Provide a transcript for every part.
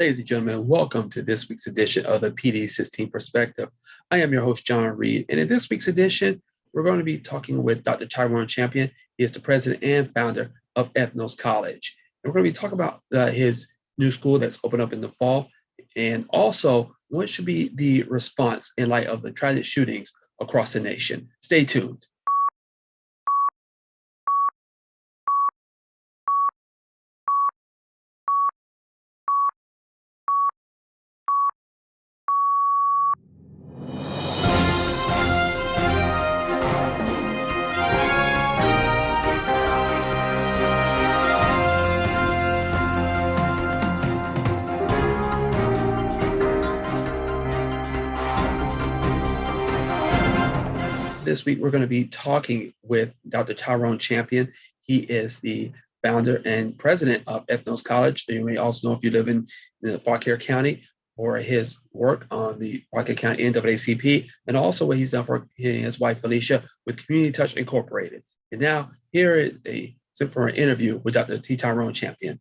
Ladies and gentlemen, welcome to this week's edition of the PD16 Perspective. I am your host, John Reid, and in this week's edition, we're going to be talking with Dr. Tyronne Champion. He is the president and founder of Ethnos College. And we're going to be talking about his new school that's opened up in the fall, and also what should be the response in light of the tragic shootings across the nation. Stay tuned. This week, we're going to be talking with Dr. Tyronne Champion. He is the founder and president of Ethnos College. You may also know if you live in Fauquier County, or his work on the Fauquier County NAACP, and also what he's done for his wife, Felicia, with Community Touch Incorporated. And now, here is for an interview with Dr. Tyronne Champion.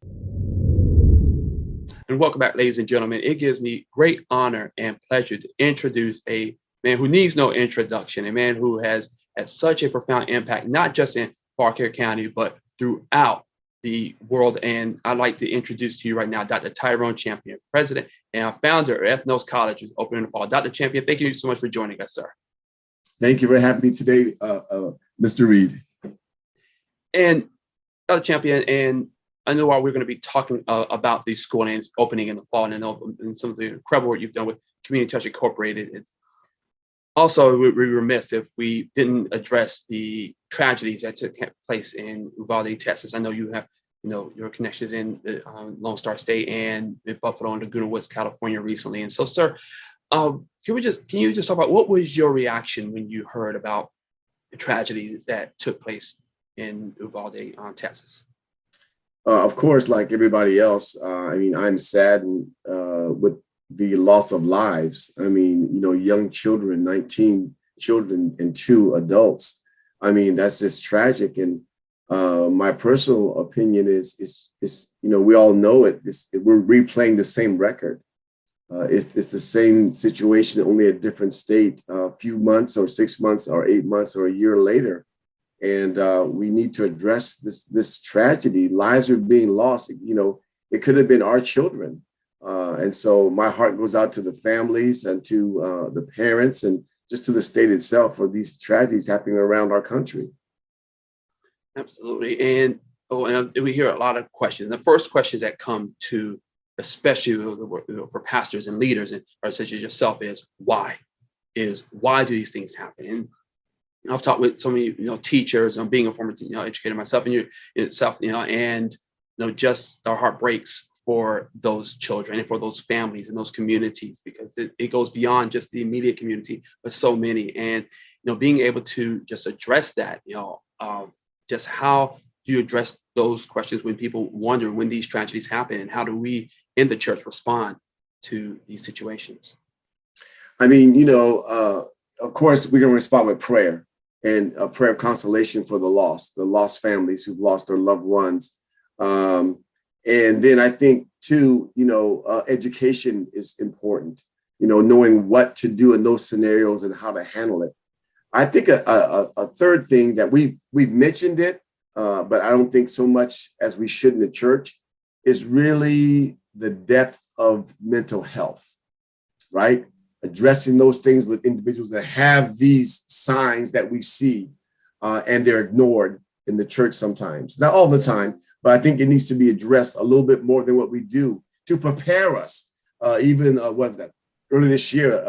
And welcome back, ladies and gentlemen. It gives me great honor and pleasure to introduce a man who needs no introduction, a man who has had such a profound impact, not just in Fauquier County, but throughout the world. And I'd like to introduce to you right now, Dr. Tyronne Champion, president and founder of Ethnos College, who's opening in the fall. Dr. Champion, thank you so much for joining us, sir. Thank you for having me today, Mr. Reid. And Dr. Champion, and I know we're going to be talking about the school and its opening in the fall, and some of the incredible work you've done with Community Touch Incorporated. Also, we'd be remiss if we didn't address the tragedies that took place in Uvalde, Texas. I know you have, your connections in Lone Star State and in Buffalo and Laguna Woods, California recently. And so, sir, can you just talk about what was your reaction when you heard about the tragedies that took place in Uvalde, Texas? Of course, like everybody else, I'm saddened with the loss of lives. Young children, 19 children and 2 adults. That's just tragic. And my personal opinion is we all know it. We're replaying the same record. It's the same situation, only a different state, a few months or 6 months or 8 months or a year later. And we need to address this tragedy. Lives are being lost. It could have been our children. And so my heart goes out to the families and to the parents and just to the state itself for these tragedies happening around our country. Absolutely. And we hear a lot of questions. The first questions that come to, especially for pastors and leaders, and such as yourself, is why? Why do these things happen? And I've talked with so many teachers. I'm being a former educator myself, and just our heart breaks for those children and for those families and those communities, because it goes beyond just the immediate community, but so many. And being able to just address that, just how do you address those questions when people wonder when these tragedies happen, and how do we in the church respond to these situations? Of course, we're going to respond with prayer, and a prayer of consolation for the lost families who've lost their loved ones. And then I think too, education is important, knowing what to do in those scenarios and how to handle it. I think a third thing that we've mentioned it, but I don't think so much as we should in the church, is really the depth of mental health, right? Addressing those things with individuals that have these signs that we see and they're ignored in the church sometimes, not all the time, but I think it needs to be addressed a little bit more than what we do to prepare us. Early this year,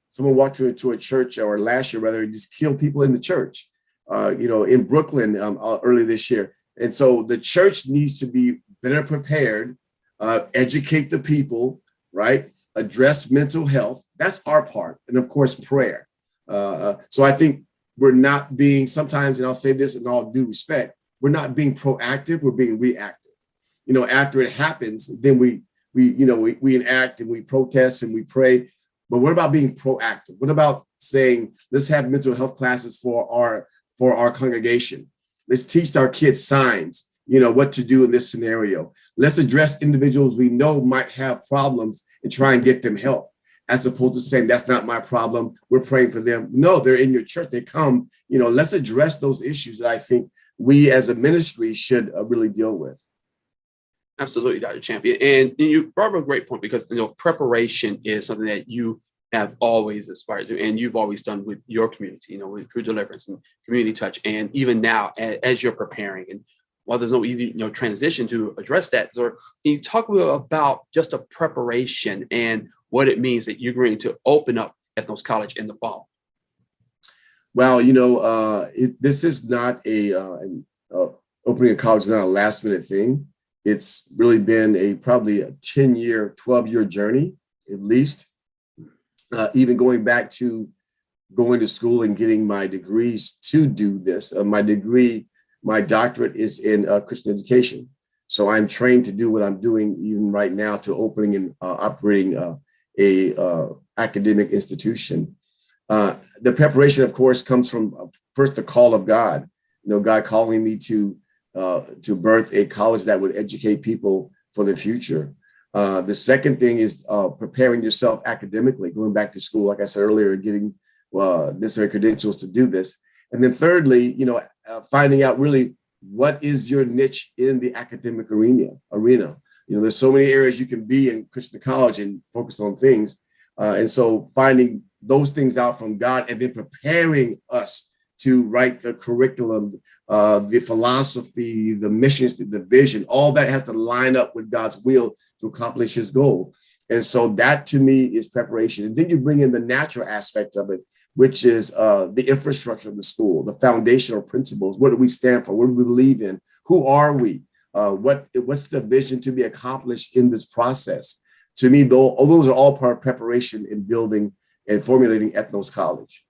someone walked into a church, or last year rather, just killed people in the church, in Brooklyn early this year. And so the church needs to be better prepared, educate the people, right? Address mental health. That's our part. And of course, prayer. So I think we're not being, sometimes, and I'll say this in all due respect, we're not being proactive, we're being reactive. After it happens, then we enact and we protest and we pray. But what about being proactive? What about saying, let's have mental health classes for our congregation? Let's teach our kids signs what to do in this scenario. Let's address individuals we know might have problems and try and get them help, as opposed to saying, that's not my problem, we're praying for them. No, they're in your church, they come, let's address those issues that I think we as a ministry should really deal with. Absolutely, Dr. Champion. And you brought up a great point, because preparation is something that you have always aspired to, and you've always done with your community, with True Deliverance and Community Touch, and even now as you're preparing. And while there's no easy transition to address that, so can you talk a little about just a preparation and what it means that you're going to open up Ethnos College in the fall? Well, this is not opening a college is not a last minute thing. It's really been probably a 10-year, 12-year journey, at least. Even going back to going to school and getting my degrees to do this. My doctorate is in Christian education. So I'm trained to do what I'm doing even right now, to opening and operating a academic institution. The preparation, of course, comes from first the call of God. God calling me to birth a college that would educate people for the future. The second thing is preparing yourself academically, going back to school, like I said earlier, getting necessary credentials to do this. And then thirdly, finding out really what is your niche in the academic arena. There's so many areas you can be in Christian college and focus on things. And so finding those things out from God, and then preparing us to write the curriculum, the philosophy, the missions, the vision, all that has to line up with God's will to accomplish his goal. And so that to me is preparation. And then you bring in the natural aspect of it, which is the infrastructure of the school, the foundational principles. What do we stand for? What do we believe in? Who are we? What's the vision to be accomplished in this process? To me, though, those are all part of preparation in building and formulating Ethnos College.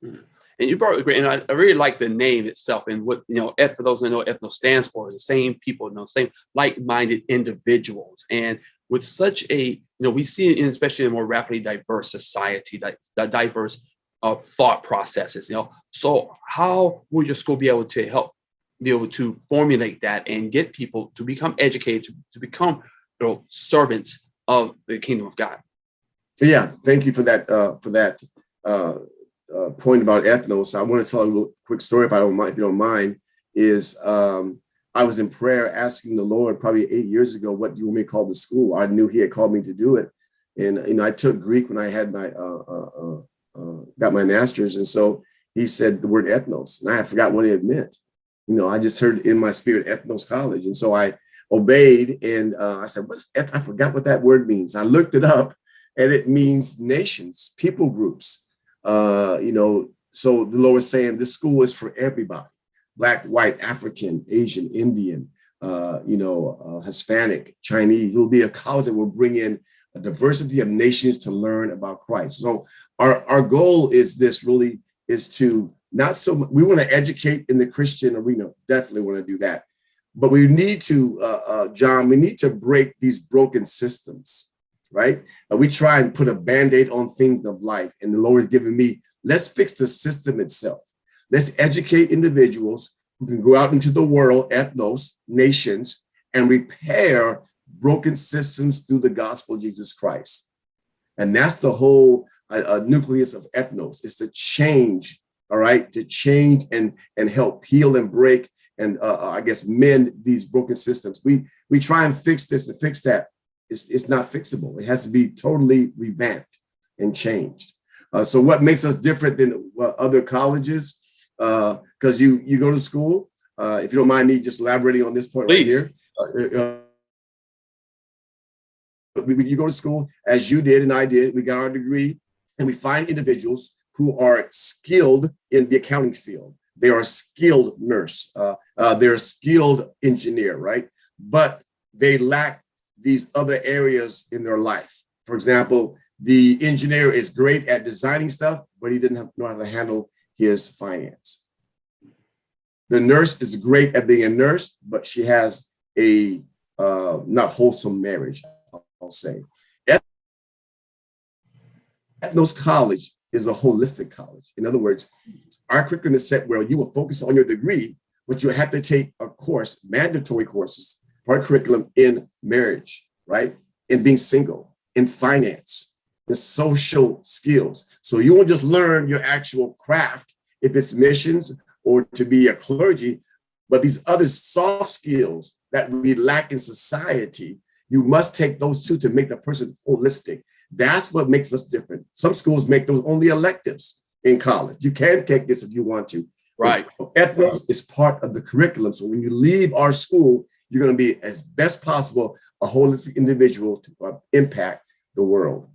Mm-hmm. And you brought it great, and I really like the name itself, and what for those who know what Ethnos stands for, the same people, same like-minded individuals. And with such a, we see it especially in a more rapidly diverse society, that diverse thought processes. So how will your school be able to formulate that and get people to become educated, to become servants of the kingdom of God? Yeah, thank you for that. Point about Ethnos. I want to tell a little quick story, if you don't mind. Is I was in prayer asking the Lord probably 8 years ago, what do you want me to call the school? I knew he had called me to do it. And I took Greek when I had my got my master's. And so he said the word ethnos, and I had forgot what it meant. I just heard in my spirit Ethnos College. And so I obeyed, and I said, what's I forgot what that word means. I looked it up, and it means nations, people groups. So the Lord was saying this school is for everybody: Black, white, African, Asian, Indian, Hispanic, Chinese. It'll be a college that will bring in a diversity of nations to learn about Christ. So our goal is to we want to educate in the Christian arena, definitely want to do that. But we need to, John, we need to break these broken systems. Right? We try and put a Band-Aid on things of life. And the Lord has given me, let's fix the system itself. Let's educate individuals who can go out into the world, ethnos, nations, and repair broken systems through the gospel of Jesus Christ. And that's the whole nucleus of ethnos, is to change, all right? To change and help heal and break and mend these broken systems. We try and fix this and fix that. It's not fixable. It has to be totally revamped and changed. So what makes us different than other colleges? Because you go to school, if you don't mind me just elaborating on this point. Please. Right here. You go to school as you did and I did. We got our degree, and we find individuals who are skilled in the accounting field. They are a skilled nurse. They're a skilled engineer, right? But they lack these other areas in their life. For example, the engineer is great at designing stuff, but he didn't know how to handle his finance. The nurse is great at being a nurse, but she has a not wholesome marriage, I'll say. Ethnos College is a holistic college. In other words, our curriculum is set where you will focus on your degree, but you have to take a course, mandatory courses, part of curriculum in marriage, right? In being single, in finance, in social skills. So you won't just learn your actual craft if it's missions or to be a clergy, but these other soft skills that we lack in society, you must take those two to make the person holistic. That's what makes us different. Some schools make those only electives in college. You can take this if you want to. Right. Ethnos is part of the curriculum. So when you leave our school, you're going to be, as best possible, a holistic individual to impact the world.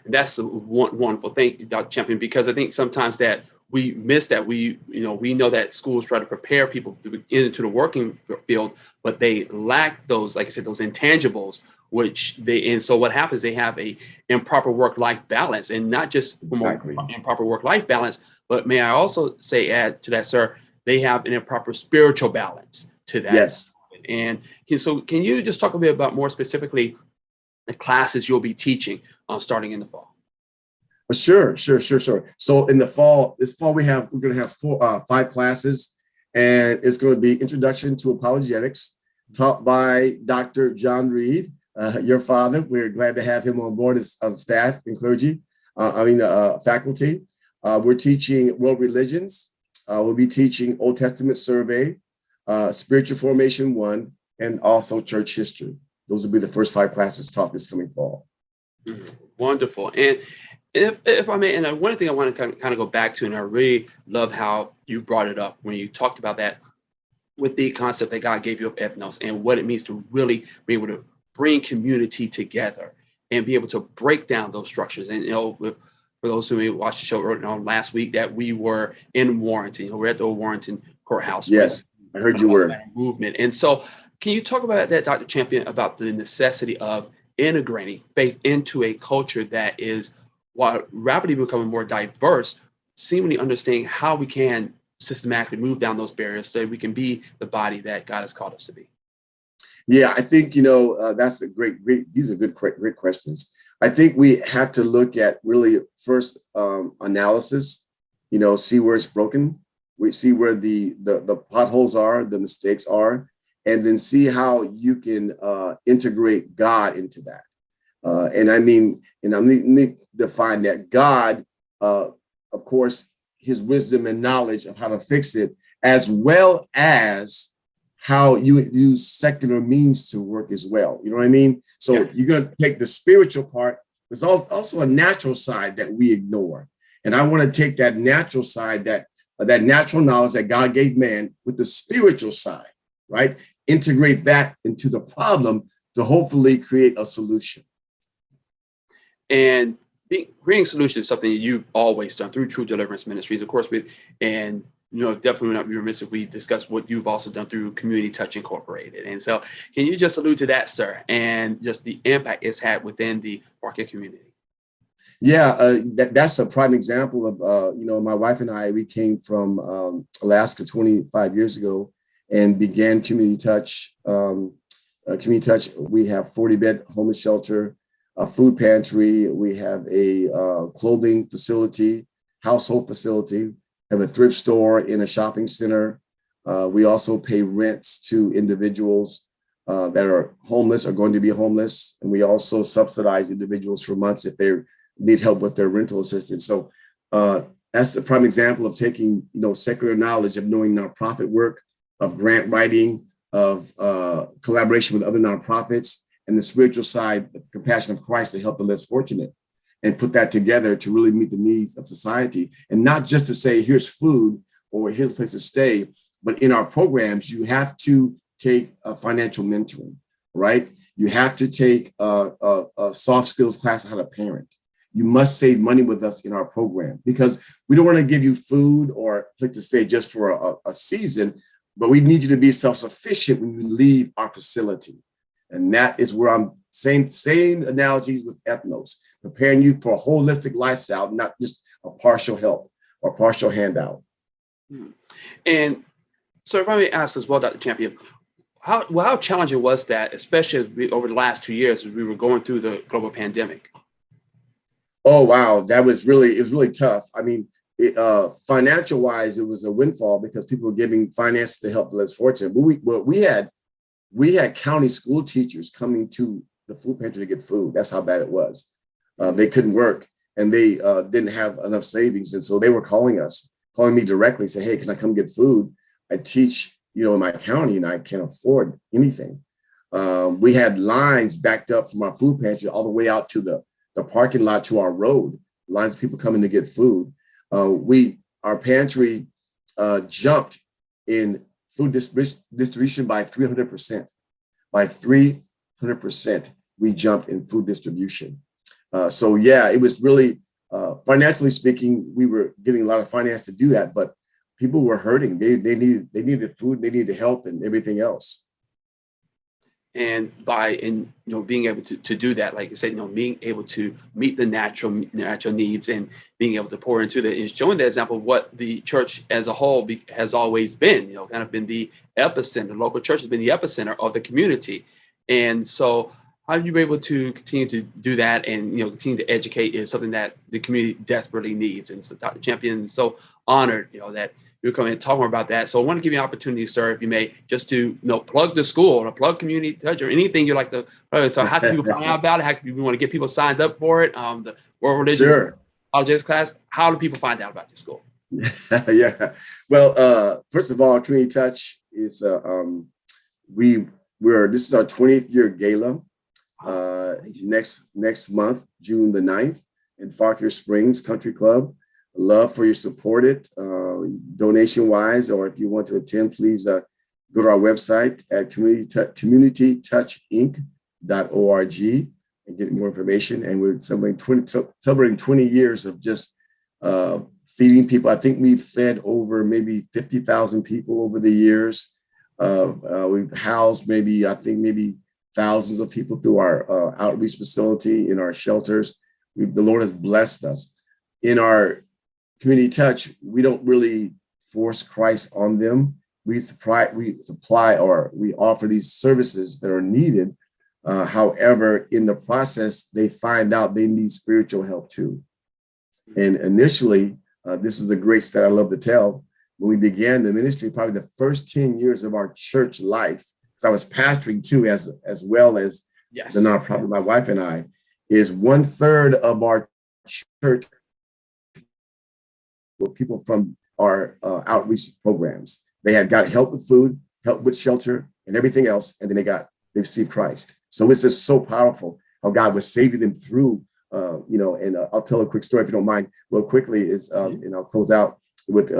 That's a wonderful thing, Dr. Champion, because I think sometimes that we miss that. We know that schools try to prepare people to get into the working field, but they lack those, like I said, those intangibles, and so what happens, they have a improper work-life balance, and not just improper work-life balance, but may I also say, add to that, sir, they have an improper spiritual balance to that. Yes. And so can you just talk a bit about more specifically the classes you'll be teaching starting in the fall? Sure. So in the fall, we're going to have 5 classes, and it's going to be Introduction to Apologetics, taught by Dr. John Reid, your father. We're glad to have him on board as staff and clergy, faculty. We're teaching world religions. We'll be teaching Old Testament survey, spiritual formation 1, and also church history. Those will be the first 5 classes taught this coming fall. Wonderful. And if I may, and one thing I want to kind of go back to, and I really love how you brought it up when you talked about that with the concept that God gave you of ethnos and what it means to really be able to bring community together and be able to break down those structures. And, for those who may watch the show last week, that we were in Warrenton, we're at the old Warrenton courthouse. Yes, I heard you were. Movement. And so can you talk about that, Dr. Champion, about the necessity of integrating faith into a culture that is, while rapidly becoming more diverse, seemingly understanding how we can systematically move down those barriers so that we can be the body that God has called us to be? Yeah, I think, that's a great, these are great questions. I think we have to look at really first analysis, see where it's broken. We see where the potholes are, the mistakes are, and then see how you can integrate God into that. And let me define that. God, of course, his wisdom and knowledge of how to fix it, as well as how you use secular means to work as well. You know what I mean? So You're going to take the spiritual part. There's also a natural side that we ignore. And I want to take that natural side, that natural knowledge that God gave man, with the spiritual side, right? Integrate that into the problem to hopefully create a solution. And creating solutions is something that you've always done through True Deliverance Ministries, of course, definitely would not be remiss if we discuss what you've also done through Community Touch Incorporated. And so can you just allude to that, sir, and just the impact it's had within the Parkett community? Yeah, that's a prime example of, my wife and I, we came from Alaska 25 years ago and began Community Touch. Community Touch, we have 40-bed homeless shelter, a food pantry. We have a clothing facility, household facility, have a thrift store in a shopping center. We also pay rents to individuals that are homeless or going to be homeless. And we also subsidize individuals for months if they need help with their rental assistance. So that's a prime example of taking, secular knowledge of knowing nonprofit work, of grant writing, of collaboration with other nonprofits, and the spiritual side, the compassion of Christ to help the less fortunate, and put that together to really meet the needs of society. And not just to say, here's food or here's a place to stay, but in our programs, you have to take a financial mentoring, right? You have to take a soft skills class on how to parent. You must save money with us in our program, because we don't want to give you food or a place to stay just for a season, but we need you to be self-sufficient when you leave our facility. And that is where I'm same analogies with ethnos, preparing you for a holistic lifestyle, not just a partial help or partial handout. And so if I may ask as well, Dr. Champion, how challenging was that, especially over the last 2 years as we were going through the global pandemic? Oh, wow. That was really tough. I mean, Financial wise, it was a windfall because people were giving finances to help the less fortunate. But we had county school teachers coming to the food pantry to get food. That's how bad it was. They couldn't work and they didn't have enough savings. And so they were calling me directly, say, hey, can I come get food? I teach, in my county and I can't afford anything. We had lines backed up from our food pantry all the way out to the parking lot to our road, lines of people coming to get food. Our pantry jumped in food distribution by 300%. By 300%, we jumped in food distribution. So yeah, it was really, financially speaking, we were getting a lot of finance to do that, but people were hurting. They needed food, they needed help and everything else. And being able to do that, like I said, being able to meet the natural needs and being able to pour into that is showing the example of what the church as a whole has always been, kind of been the epicenter. The local church has been the epicenter of the community. And so how you be able to continue to do that and, continue to educate is something that the community desperately needs. And so Dr. Champion is so honored, that you're coming and talk more about that. So I want to give you an opportunity, sir, if you may, just to plug the school or plug community touch or anything you like to. So how can people find out about it? How can you want to get people signed up for it? The World Religion Apologetics class. How do people find out about the school? Yeah. Well, first of all, Community Touch is this is our 20th year gala. Next month, June the 9th, in Fauquier Springs Country Club. Love for your support it, donation wise, or if you want to attend, please go to our website at communitytouchinc.org and get more information. And we're celebrating 20 years of just feeding people. I think we've fed over maybe 50,000 people over the years. We've housed maybe thousands of people through our outreach facility, in our shelters. The Lord has blessed us. In our Community Touch, we don't really force Christ on them. We offer these services that are needed. However, in the process, they find out they need spiritual help too. And initially, this is a great story I love to tell. When we began the ministry, probably the first 10 years of our church life, because I was pastoring too, as well as the nonprofit, my wife and I, is 1/3 of our church were people from our outreach programs. They had got help with food, help with shelter, and everything else, and then they received Christ. So it's just so powerful how God was saving them through, and I'll tell a quick story if you don't mind, real quickly, and I'll close out with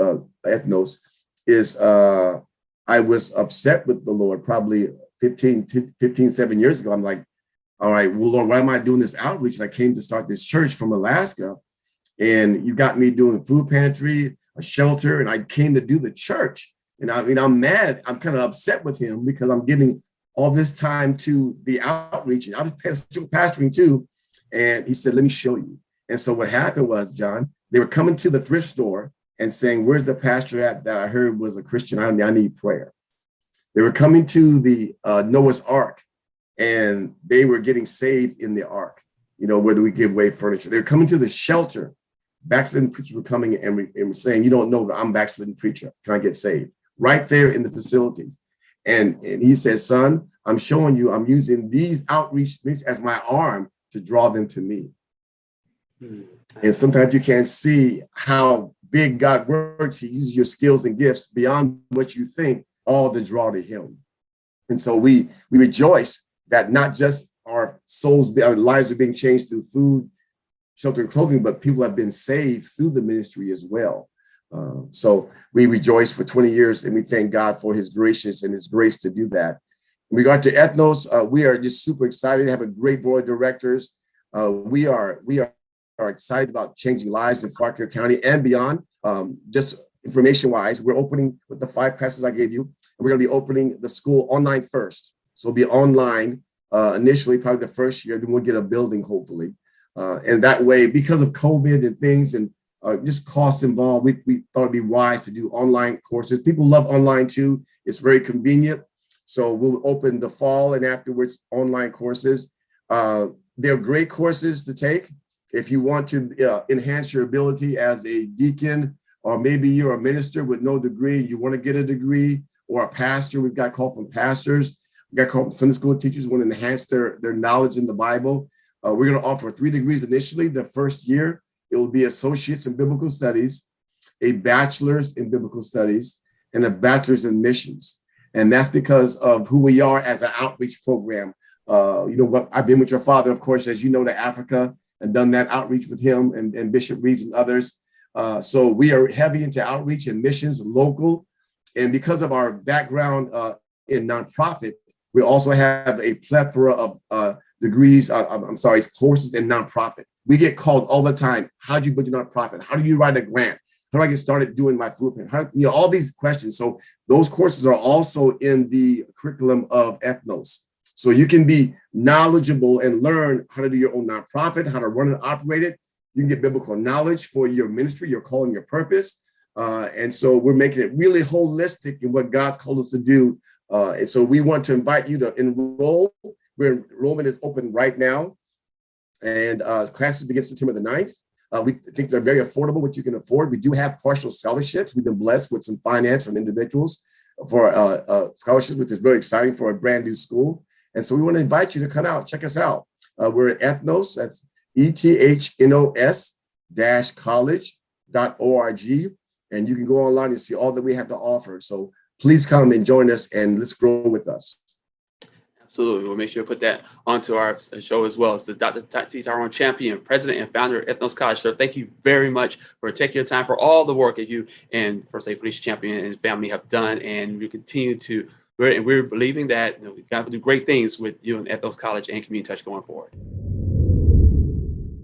Ethnos, I was upset with the Lord probably 7 years ago. I'm like, all right, well, Lord, why am I doing this outreach? And I came to start this church from Alaska, and you got me doing food pantry, a shelter, and I came to do the church. And I'm mad. I'm kind of upset with him because I'm giving all this time to the outreach, and I was pastoring too. And he said, let me show you. And so what happened was, John, they were coming to the thrift store and saying, where's the pastor at that I heard was a Christian? I need prayer. They were coming to the Noah's Ark, and they were getting saved in the ark, whether we give away furniture. They were coming to the shelter. Backslidden preachers were coming and were saying, you don't know, but I'm backslidden preacher. Can I get saved? Right there in the facilities. And he said, son, I'm showing you, I'm using these outreach as my arm to draw them to me. And sometimes you can't see how big God works. He uses your skills and gifts beyond what you think, all to draw to him. And so we rejoice that not just our lives are being changed through food, shelter, and clothing, but people have been saved through the ministry as well. So we rejoice for 20 years, and we thank God for his gracious and his grace to do that. In regard to Ethnos, we are just super excited to have a great board of directors. We are excited about changing lives in Fauquier County and beyond. Just information-wise, we're opening with the 5 classes I gave you, and we're going to be opening the school online first. So it'll be online initially, probably the first year, then we'll get a building, hopefully. And that way, because of COVID and things and just costs involved, we thought it'd be wise to do online courses. People love online too. It's very convenient. So we'll open the fall and afterwards online courses. They're great courses to take. If you want to enhance your ability as a deacon, or maybe you're a minister with no degree, you want to get a degree, or a pastor, we've got call from pastors, we've got call from Sunday school teachers who want to enhance their knowledge in the Bible. We're going to offer 3 degrees initially. The first year, it will be associates in biblical studies, a bachelor's in biblical studies, and a bachelor's in missions. And that's because of who we are as an outreach program. What I've been with your father, of course, as you know, to Africa and done that outreach with him and Bishop Reid and others. So we are heavy into outreach and missions, local. And because of our background in nonprofit, we also have a plethora of degrees, courses in nonprofit. We get called all the time. How do you build your nonprofit? How do you write a grant? How do I get started doing my food pantry? All these questions. So those courses are also in the curriculum of Ethnos. So you can be knowledgeable and learn how to do your own nonprofit, how to run and operate it. You can get biblical knowledge for your ministry, your calling, your purpose. And so we're making it really holistic in what God's called us to do. And so we want to invite you to enroll. Enrollment is open right now. And classes begin September the 9th. We think they're very affordable, what you can afford. We do have partial scholarships. We've been blessed with some finance from individuals for scholarships, which is very exciting for a brand new school. And so we want to invite you to come out, check us out. We're at Ethnos, that's ethnos-college.org. And you can go online and see all that we have to offer. So please come and join us and let's grow with us. Absolutely. We'll make sure to put that onto our show as well. It's the Dr. Tyronne Champion, president and founder of Ethnos College. So thank you very much for taking your time for all the work that you and First Lady Felicia Champion and family have done. And we continue to, we're believing that we've got to do great things with you and Ethnos College and Community Touch going forward.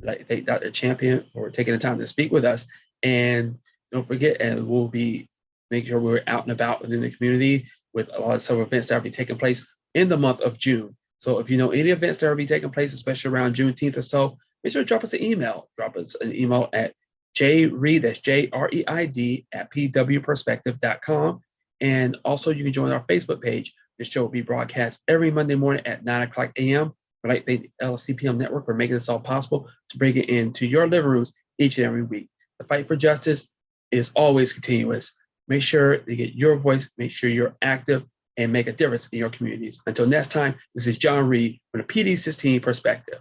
I'd like to thank Dr. Champion for taking the time to speak with us. And don't forget, and we'll be making sure we're out and about within the community with a lot of some events that will be taking place in the month of June. So if you know any events that will be taking place, especially around Juneteenth or so, make sure to drop us an email. Drop us an email at jreid, that's JREID, at pwperspective.com. And also you can join our Facebook page. This show will be broadcast every Monday morning at 9:00 a.m. I'd like to thank the LCPM Network for making this all possible to bring it into your living rooms each and every week. The fight for justice is always continuous. Make sure to get your voice, make sure you're active, and make a difference in your communities. Until next time, this is John Reid from the PD16 Perspective.